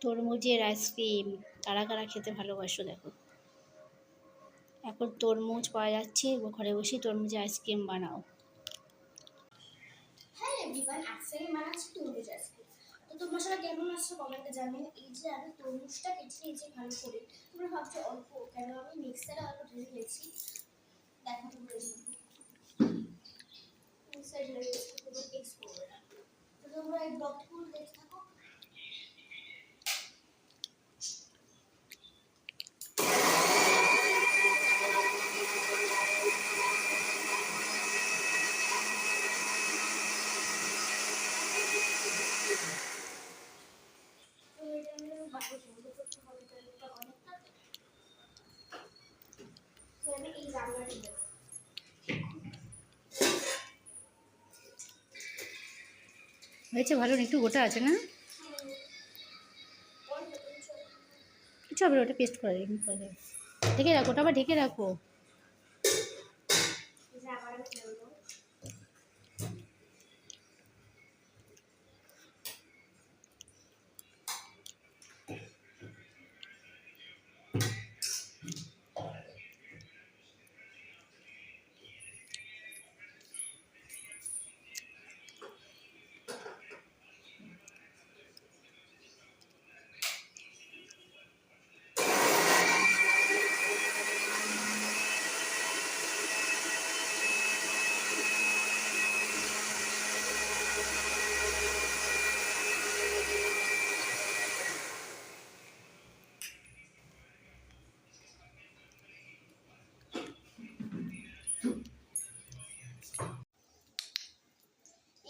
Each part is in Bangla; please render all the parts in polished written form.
তরমুজের আইসক্রিম কারা কারা খেতে ভালোবাসো দেখো। এখন তরমুজ পাওয়া যাচ্ছে, ঘরে বসে তরমুজের আইসক্রিম বানাও। হ্যাঁ এভরিওয়ান, আজকে আমি বানাচ্ছি তরমুজ আইসক্রিম। তো তোমরা সবাই কেমন আছো কমেন্টে জানিও। এই যে আমি তরমুজটা কেটে নিয়েছি ভালো করে। তোমরা ভাবছো অল্প কেন, আমি মিক্সারে অল্প ঢেলে নিয়েছি। দেখো তোমরা মিক্সারে ঢেলে নিয়েছি, তোমরা টেক্স করবে না। তো তোমরা এই ব্লগগুলো দেখতে থাকো। হয়েছে ভালো, একটু গোটা আছে না? কিছু হবে, ওটা পেস্ট করা যাবে, ঢেকে রাখো, ওটা আবার ঢেকে রাখো।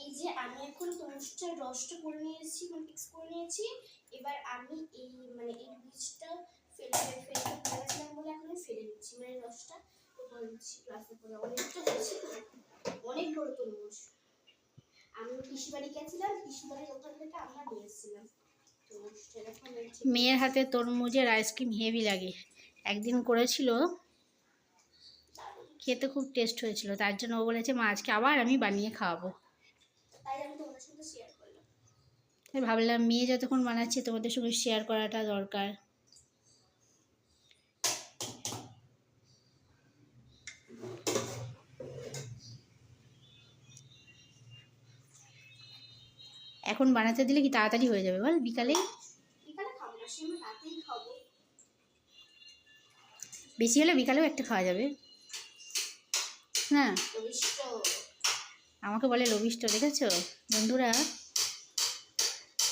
এই যে আমি এখন তরমুজটার রসটা করে নিয়েছি, মানে মিক্স করে নিয়েছি। এবার আমি এই বীজটা ফেলেছিলাম বলে এখন ফেলে দিচ্ছি, মানে রসটা করে দিচ্ছি গ্লাসে করে। অনেকটা হচ্ছে, অনেক বড় তরমুজ। আমি পিসি বাড়ি গেছিলাম, পিসি বাড়ির ওখান থেকে আমরা নিয়ে এসেছিলাম তরমুজটা। এখন মেয়ের হাতে তরমুজের আইসক্রিম হেভি লাগে, একদিন করেছিল, খেতে খুব টেস্ট হয়েছিল। তার জন্য ও বলেছে মা আজকে আবার আমি বানিয়ে খাওয়াবো। তাই আমি তোমাদের সাথে শেয়ার করলাম। তাই ভাবলাম মেয়ে যতক্ষণ বানাচ্ছে তোমাদের সঙ্গে শেয়ার করাটা দরকার। এখন বানাতে দিলে কি তাড়াতাড়ি হয়ে যাবে বল? বিকালে খাবো না, সেই রাতেই খাবো। বেশি হলে বিকালেও একটা খাওয়া যাবে না? আমাকে বলে লবিষ্ট, দেখেছো বন্ধুরা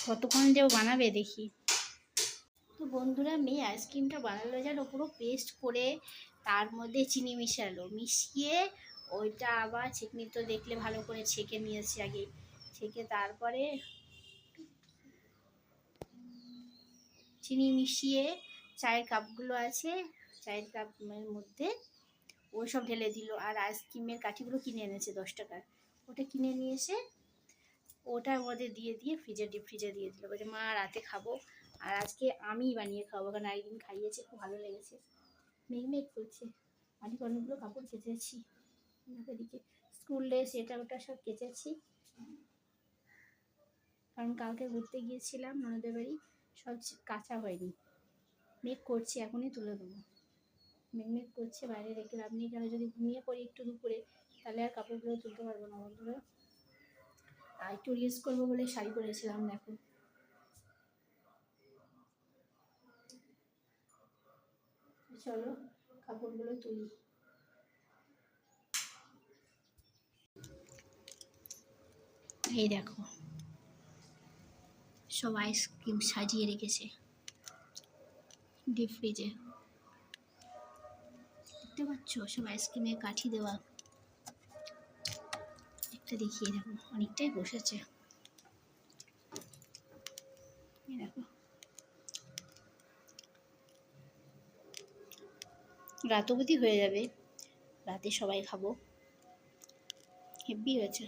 কতক্ষণ যে বানাবে দেখি। তো বন্ধুরা মেয়ে আইসক্রিমটা বানালো যেন পুরো পেস্ট করে, তার মধ্যে চিনি মিশালো, মিশিয়ে ওইটা আবার ছেঁকনি তো দেখলে ভালো করে ছেঁকে নিয়েছে আগে, ছেঁকে তারপরে চিনি মিশিয়ে চায়ের কাপগুলো আছে, চায়ের কাপের মধ্যে ওই সব ঢেলে দিল। আর আইসক্রিমের কাঠিগুলো কিনে এনেছে 10 টাকার, ওটা কিনে নিয়ে এসে ওটার মধ্যে দিয়ে ডিপ ফ্রিজে দিয়ে দিল। বলছে মা রাতে খাবো, আর আজকে আমি বানিয়ে খাবো, কারণ একদিন খাইয়েছে, খুব ভালো লেগেছে। মেঘ করছে, অনেকগুলো কাপড় কেচেছি, এদিকে স্কুল ড্রেস এটা ওটা সব কেচেছি, কারণ কালকে ঘুরতে গিয়েছিলাম ননদের বাড়ি, সব কাঁচা হয়নি। মেঘ করছে, এখনই তুলে দেবো। মেঘ করছে, বাইরে রেখে লাভ নেই, কেন যদি ঘুমিয়ে পড়ি একটু দুপুরে তাহলে আর কাপড়গুলো তুলতে পারবো না বন্ধুরা। আর একটু রিলস করবো বলে শাড়ি পরেছিলাম, দেখো। চলো কাপড়গুলো তুলি। এই দেখো সব আইসক্রিম সাজিয়ে রেখেছে ডিপ ফ্রিজে, দেখতে পাচ্ছ সব আইসক্রিমের কাঠি দেওয়া। একটা দেখিয়ে দেখো, অনেকটাই বসেছে, দেখো। রাত অবধি হয়ে যাবে, রাতে সবাই খাবো, হেভি হয়েছে।